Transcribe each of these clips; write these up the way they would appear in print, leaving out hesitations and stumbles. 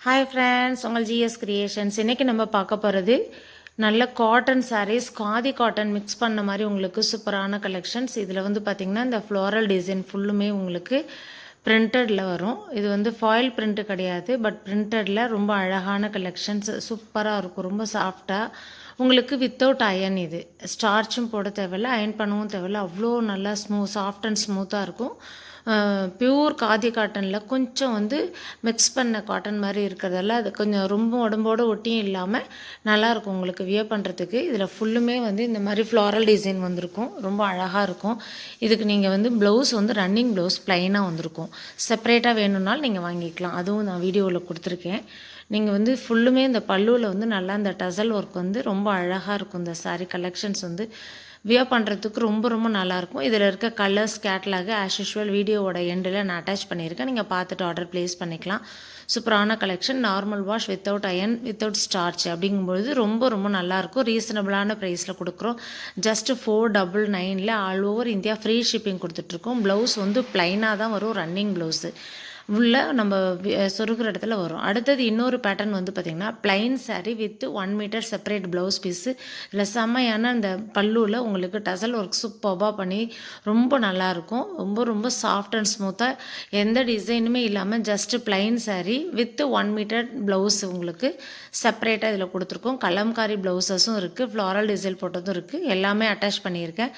Hi friends, உங்கள் GS creations. இன்றைக்கி நம்ம பார்க்க போகிறது நல்ல cotton saris, khadi cotton mix பண்ண மாதிரி உங்களுக்கு சூப்பரான கலெக்ஷன்ஸ். இதில் வந்து பார்த்திங்கன்னா இந்த ஃப்ளோரல் டிசைன் ஃபுல்லுமே உங்களுக்கு பிரிண்டடில் வரும். இது வந்து ஃபாயில் பிரிண்ட்டு கிடையாது, பட் பிரிண்டடில் ரொம்ப அழகான கலெக்ஷன்ஸ், சூப்பராக இருக்கும், ரொம்ப சாஃப்டாக உங்களுக்கு. வித்தவுட் அயன், இது ஸ்டார்ச்சும் போட தேவையில்லை, அயன் பண்ணவும் தேவையில்லை, அவ்வளோ நல்லா சாஃப்ட் அண்ட் ஸ்மூத்தாக இருக்கும். பியூர் காதி காட்டனில் கொஞ்சம் வந்து மிக்ஸ் பண்ண காட்டன் மாதிரி இருக்கிறதால அது கொஞ்சம் ரொம்ப உடம்போடு ஒட்டியும் இல்லாமல் நல்லாயிருக்கும் உங்களுக்கு வியர் பண்ணுறதுக்கு. இதில் ஃபுல்லுமே வந்து இந்த மாதிரி ஃப்ளாரல் டிசைன் வந்திருக்கும், ரொம்ப அழகாக இருக்கும். இதுக்கு நீங்கள் வந்து ப்ளவுஸ் வந்து ரன்னிங் ப்ளவுஸ் ப்ளைனாக வந்திருக்கும். செப்பரேட்டாக வேணும்னாலும் நீங்கள் வாங்கிக்கலாம், அதுவும் நான் வீடியோவில் கொடுத்துருக்கேன். நீங்கள் வந்து ஃபுல்லுமே இந்த பல்லுவில் வந்து நல்லா இந்த டசல் ஒர்க் வந்து ரொம்ப அழகாக இருக்கும். இந்த சாரீ கலெக்ஷன்ஸ் வந்து வியர் பண்ணுறதுக்கு ரொம்ப ரொம்ப நல்லாயிருக்கும். இதில் இருக்க கலர்ஸ் கேட்லாக ஆஸ் யூஷுவல் வீடியோவோட எண்டில் நான் அட்டாச் பண்ணியிருக்கேன், நீங்கள் பார்த்துட்டு ஆர்டர் ப்ளேஸ் பண்ணிக்கலாம். சூப்பரான collection, normal wash, without iron, without starch அப்படிங்கும்பொழுது ரொம்ப ரொம்ப நல்லாயிருக்கும். ரீசனபிளான ப்ரைஸில் கொடுக்குறோம். Just 499 all over India free shipping கொடுத்துட்ருக்கோம். ப்ளவுஸ் வந்து ப்ளைனாக தான் வரும், ரன்னிங் ப்ளவுஸு உள்ள நம்ம சொருகிற இடத்துல வரும். அடுத்தது இன்னொரு பேட்டர்ன் வந்து பார்த்திங்கன்னா plain sari with 1 metre separate blouse piece. இல்லை செம்மையான அந்த பல்லுவில் உங்களுக்கு டசல் ஒர்க் சூப்பராக பண்ணி ரொம்ப நல்லாயிருக்கும். ரொம்ப ரொம்ப சாஃப்ட் அண்ட் ஸ்மூத்தாக, எந்த டிசைனுமே இல்லாமல் just plain sari with 1 metre blouse உங்களுக்கு செப்பரேட்டாக இதில் கொடுத்துருக்கோம். கலம்காரி ப்ளவுஸஸும் இருக்குது, ஃப்ளாரல் டிசைன் போட்டதும் இருக்குது, எல்லாமே அட்டாச் பண்ணியிருக்கேன்.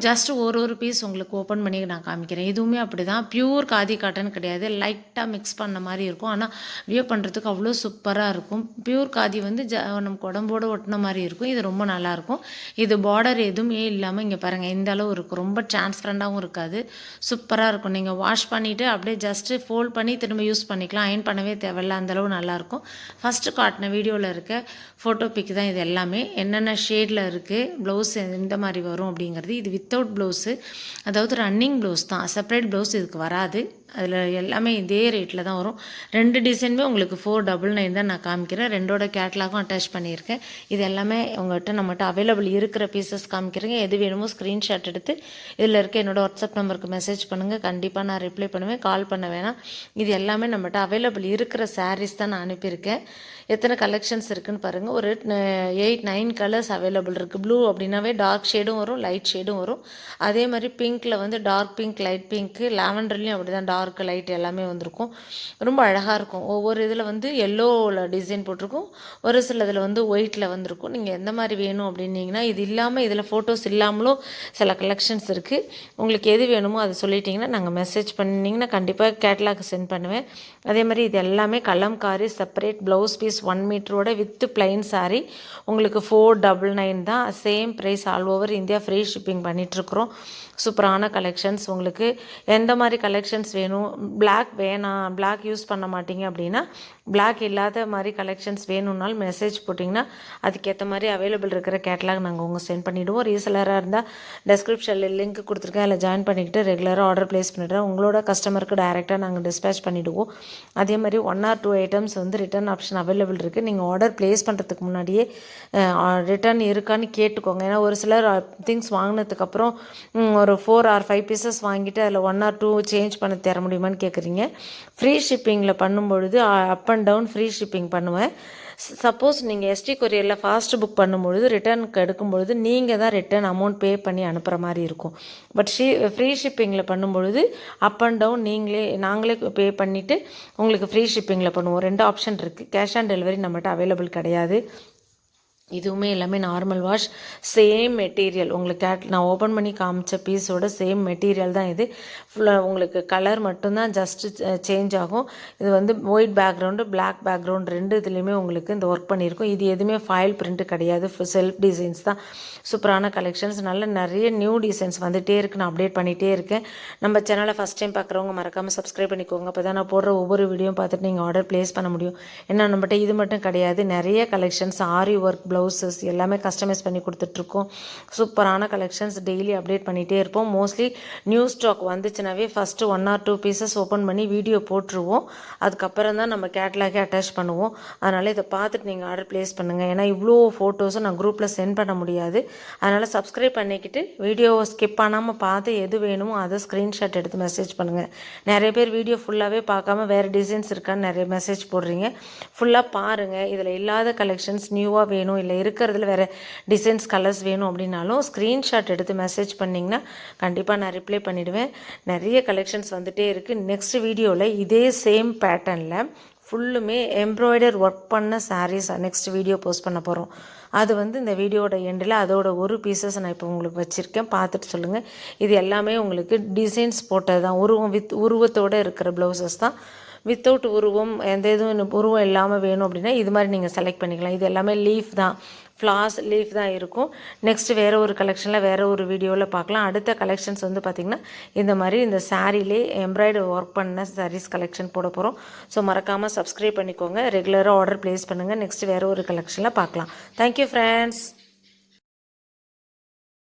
ஜஸ்ட் ஒரு பீஸ் உங்களுக்கு ஓப்பன் பண்ணி நான் காமிக்கிறேன். இதுவுமே அப்படி தான், பியூர் காதி காட்டன் கிடையாது, லைட்டாக மிக்ஸ் பண்ண மாதிரி இருக்கும். ஆனால் வியர் பண்ணுறதுக்கு அவ்வளோ சூப்பராக இருக்கும். பியூர் காதி வந்து நமக்கு உடம்போடு ஒட்டின மாதிரி இருக்கும். இது ரொம்ப நல்லாயிருக்கும். இது பார்டர் எதுவுமே இல்லாமல் இங்கே பாருங்கள் இந்த அளவு இருக்கும், ரொம்ப டிரான்ஸ்பரண்டாகவும் இருக்காது, சூப்பராக இருக்கும். நீங்கள் வாஷ் பண்ணிவிட்டு அப்படியே ஜஸ்ட்டு ஃபோல்ட் பண்ணி திரும்ப யூஸ் பண்ணிக்கலாம், அயன் பண்ணவே தேவையில்ல, அந்தளவு நல்லாயிருக்கும். ஃபஸ்ட்டு காட்டின வீடியோவில் இருக்க ஃபோட்டோ பிக் தான் இது எல்லாமே. என்னென்ன ஷேடில் இருக்குது, ப்ளவுஸ் இந்த மாதிரி வரும் அப்படிங்கிறது. இது வித்தவுட் ப்ளவுஸு, அதாவது ரன்னிங் ப்ளவுஸ் தான், செப்பரேட் ப்ளவுஸ் இதுக்கு வராது. அதில் எல்லாமே இதே ரேட்டில் தான் வரும். 2 டிசைனுமே உங்களுக்கு 499 தான் நான் காமிக்கிறேன். 2ஓட கேட்லாகும் அட்டாச் பண்ணியிருக்கேன். இது எல்லாமே உங்கள்கிட்ட நம்மகிட்ட அவைலபிள் இருக்கிற பீசஸ் காமிக்கிறேங்க. எது வேணுமோ ஸ்க்ரீன்ஷாட் எடுத்து இதில் இருக்க என்னோடய வாட்ஸ்அப் நம்பருக்கு மெசேஜ் பண்ணுங்கள், கண்டிப்பாக நான் ரிப்ளை பண்ணுவேன், கால் பண்ண வேணாம். இது எல்லாமே நம்மகிட்ட அவைலபிள் இருக்கிற சாரீஸ் தான் நான் அனுப்பியிருக்கேன். எத்தனை கலெக்ஷன்ஸ் இருக்குதுன்னு பாருங்கள். ஒரு 8-9 கலர்ஸ் அவைலபிள் இருக்குது. ப்ளூ அப்படின்னாவே டார்க் ஷேடும் வரும், லைட் ஷேடும் வரும். அதே மாதிரி பிங்க்கில் வந்து டார்க் பிங்க், லைட் பிங்க்கு, லாவெண்டர்லேயும் அப்படி தான் டார்க் லைட் எல்லாமே வந்திருக்கும். ரொம்ப அழகாக இருக்கும். ஒவ்வொரு இதில் வந்து எல்லோவில் டிசைன் போட்டிருக்கும், ஒரு சில இதில் வந்து ஒயிட்டில் வந்திருக்கும். நீங்கள் எந்த மாதிரி வேணும் அப்படின்னீங்கன்னா, இது இல்லாமல் இதில் ஃபோட்டோஸ் இல்லாமலும் சில கலெக்ஷன்ஸ் இருக்குது. உங்களுக்கு எது வேணுமோ அதை சொல்லிட்டிங்கன்னா நாங்கள் மெசேஜ் பண்ணிங்கன்னா கண்டிப்பாக கேட்லாக் சென்ட் பண்ணுவேன். அதே மாதிரி இது எல்லாமே கலம்காரி செப்பரேட் ப்ளவுஸ் பீஸ் 1 மீட்டரோட வித் ப்ளைன் சாரீ உங்களுக்கு 499 தான். Same price all over India free shipping பண்ணிகிட்ருக்குறோம். சூப்பரான கலெக்ஷன்ஸ். உங்களுக்கு எந்த மாதிரி கலெக்ஷன்ஸ் வேணும், பிளாக் வேணாம், பிளாக் யூஸ் பண்ண மாட்டீங்க அப்படின்னா பிளாக் இல்லாத மாதிரி கலெக்ஷன்ஸ் வேணும்னாலும் மெசேஜ் போட்டிங்கன்னா அதுக்கேற்ற மாதிரி அவைலபிள் இருக்கிற கேட்லாக் நாங்கள் உங்கள் சென்ட் பண்ணிவிடுவோம். ரீசெலராக இருந்தால் டெஸ்கிரிப்ஷனில் லிங்க் கொடுத்துருக்கேன், அதில் ஜாயின் பண்ணிக்கிட்டு ரெகுலராக ஆர்டர் ப்ளேஸ் பண்ணிவிடுறேன். உங்களோட கஸ்டமருக்கு டைரெக்டாக நாங்கள் டிஸ்பேச் பண்ணிவிடுவோம். அதே மாதிரி 1 or 2 ஐட்டம்ஸ் வந்து ரிட்டர்ன் ஆப்ஷன் அவைலபிள் இருக்குது. நீங்கள் ஆர்டர் ப்ளேஸ் பண்ணுறதுக்கு முன்னாடியே ரிட்டர்ன் இருக்கான்னு கேட்டுக்கோங்க. ஏன்னா ஒரு சிலர் திங்ஸ் வாங்கினதுக்கப்புறம் ஒரு 4 or 5 பீசஸ் வாங்கிட்டு அதில் 1 or 2 சேஞ்ச் பண்ண தர முடியுமான்னு கேட்குறீங்க. ஃப்ரீ ஷிப்பிங்கில் பண்ணும்பொழுது up and down free shipping பண்ணுவேன். சப்போஸ் நீங்கள் எஸ்டி கொரியரில் ஃபாஸ்ட் புக் பண்ணும்பொழுது ரிட்டர்னுக்கு எடுக்கும்பொழுது நீங்கள் தான் ரிட்டர்ன் அமௌண்ட் பே பண்ணி அனுப்புகிற மாதிரி இருக்கும். பட் ஃப்ரீ ஷிப்பிங்கில் பண்ணும்பொழுது அப் அண்ட் டவுன் நாங்களே பே பண்ணிவிட்டு உங்களுக்கு ஃப்ரீ ஷிப்பிங்கில் பண்ணுவோம். 2 ஆப்ஷன் இருக்குது. கேஷ் ஆன் டெலிவரி நம்மகிட்ட அவைலபிள் கிடையாது. இதுவுமே எல்லாமே நார்மல் வாஷ், சேம் மெட்டீரியல். உங்களுக்கு நான் ஓப்பன் பண்ணி காமிச்ச பீஸோட சேம் மெட்டீரியல் தான் இது. ஃபுல்லாக உங்களுக்கு கலர் மட்டும்தான் ஜஸ்ட்டு சேஞ்ச் ஆகும். இது வந்து ஒயிட் பேக்ரவுண்டு, பிளாக் பேக்ரவுண்ட் 2 இதுலேயுமே உங்களுக்கு இந்த ஒர்க் பண்ணியிருக்கும். இது எதுவுமே ஃபாயில் பிரிண்ட்டு கிடையாது, செல்ஃப் டிசைன்ஸ் தான். சூப்பரான கலெக்ஷன்ஸ், நல்ல நிறைய நியூ டிசைன்ஸ் வந்துகிட்டே இருக்குது, நான் அப்டேட் பண்ணிகிட்டே இருக்கேன். நம்ம சேனலை ஃபஸ்ட் டைம் பார்க்குறவங்க மறக்காமல் சப்ஸ்கிரைப் பண்ணிக்கோங்க. அப்போ தான் நான் போடுற ஒவ்வொரு வீடியோவும் பார்த்துட்டு நீங்கள் ஆர்டர் ப்ளேஸ் பண்ண முடியும். ஏன்னா நம்மகிட்ட இது மட்டும் கிடையாது, நிறைய கலெக்ஷன்ஸ், ஆரி ஒர்க், ப்ளவுசஸ் எல்லாமே கஸ்டமைஸ் பண்ணி கொடுத்துட்ருக்கோம். சூப்பரான கலெக்ஷன்ஸ் டெய்லி அப்டேட் பண்ணிகிட்டே இருப்போம். மோஸ்ட்லி நியூ ஸ்டாக் வந்துச்சுனாவே ஃபஸ்ட்டு 1 or 2 பீசஸ் ஓப்பன் பண்ணி வீடியோ போட்டுருவோம். அதுக்கப்புறம் தான் நம்ம கேட்லாகே அட்டாச் பண்ணுவோம். அதனால் இதை பார்த்துட்டு நீங்கள் ஆர்டர் ப்ளேஸ் பண்ணுங்கள். ஏன்னா இவ்வளோ ஃபோட்டோஸும் நான் குரூப்பில் சென்ட் பண்ண முடியாது. அதனால் சப்ஸ்கிரைப் பண்ணிக்கிட்டு வீடியோவை ஸ்கிப் பண்ணாமல் பார்த்து எது வேணுமோ அதை ஸ்க்ரீன்ஷாட் எடுத்து மெசேஜ் பண்ணுங்கள். நிறைய பேர் வீடியோ ஃபுல்லாகவே பார்க்காம வேறு டிசைன்ஸ் இருக்கான்னு நிறைய மெசேஜ் போடுறீங்க. ஃபுல்லாக பாருங்கள். இதில் இல்லாத கலெக்ஷன்ஸ் நியூவாக வேணும், இல்லை இருக்கிறதுல வேறு டிசைன்ஸ் கலர்ஸ் வேணும் அப்படின்னாலும் ஸ்க்ரீன்ஷாட் எடுத்து மெசேஜ் பண்ணிங்கன்னா கண்டிப்பாக நான் ரிப்ளை பண்ணிவிடுவேன். நிறைய கலெக்ஷன்ஸ் வந்துகிட்டே இருக்குது. நெக்ஸ்ட் வீடியோவில் இதே சேம் பேட்டர்னில் ஃபுல்லுமே எம்ப்ராய்டர் ஒர்க் பண்ண சாரீஸ் நெக்ஸ்ட் வீடியோ போஸ்ட் பண்ண போகிறோம். அது வந்து இந்த வீடியோட எண்டில் அதோட ஒரு பீசஸ் நான் இப்போ உங்களுக்கு வச்சுருக்கேன், பார்த்துட்டு சொல்லுங்கள். இது எல்லாமே உங்களுக்கு டிசைன்ஸ் போட்டது தான், உருவத்தோடு இருக்கிற ப்ளவுசஸ் தான். வித்தவுட் உருவம் எந்த இதுவும் உருவம் இல்லாமல் வேணும் அப்படின்னா இது மாதிரி நீங்கள் செலக்ட் பண்ணிக்கலாம். இது எல்லாமே லீஃப் தான், ஃப்ளார்ஸ் லீஃப் தான் இருக்கும். நெக்ஸ்ட்டு வேறு ஒரு கலெக்ஷனில் வேறு ஒரு வீடியோவில் பார்க்கலாம். அடுத்த கலெக்ஷன்ஸ் வந்து பார்த்திங்கன்னா இந்த மாதிரி இந்த சாரீலே எம்ப்ராய்டரி ஒர்க் பண்ண சாரீஸ் கலெக்ஷன் போட போகிறோம். ஸோ மறக்காமல் சப்ஸ்கிரைப் பண்ணிக்கோங்க. ரெகுலராக ஆர்டர் ப்ளேஸ் பண்ணுங்கள். நெக்ஸ்ட்டு வேறு ஒரு கலெக்ஷனில் பார்க்கலாம். Thank you friends.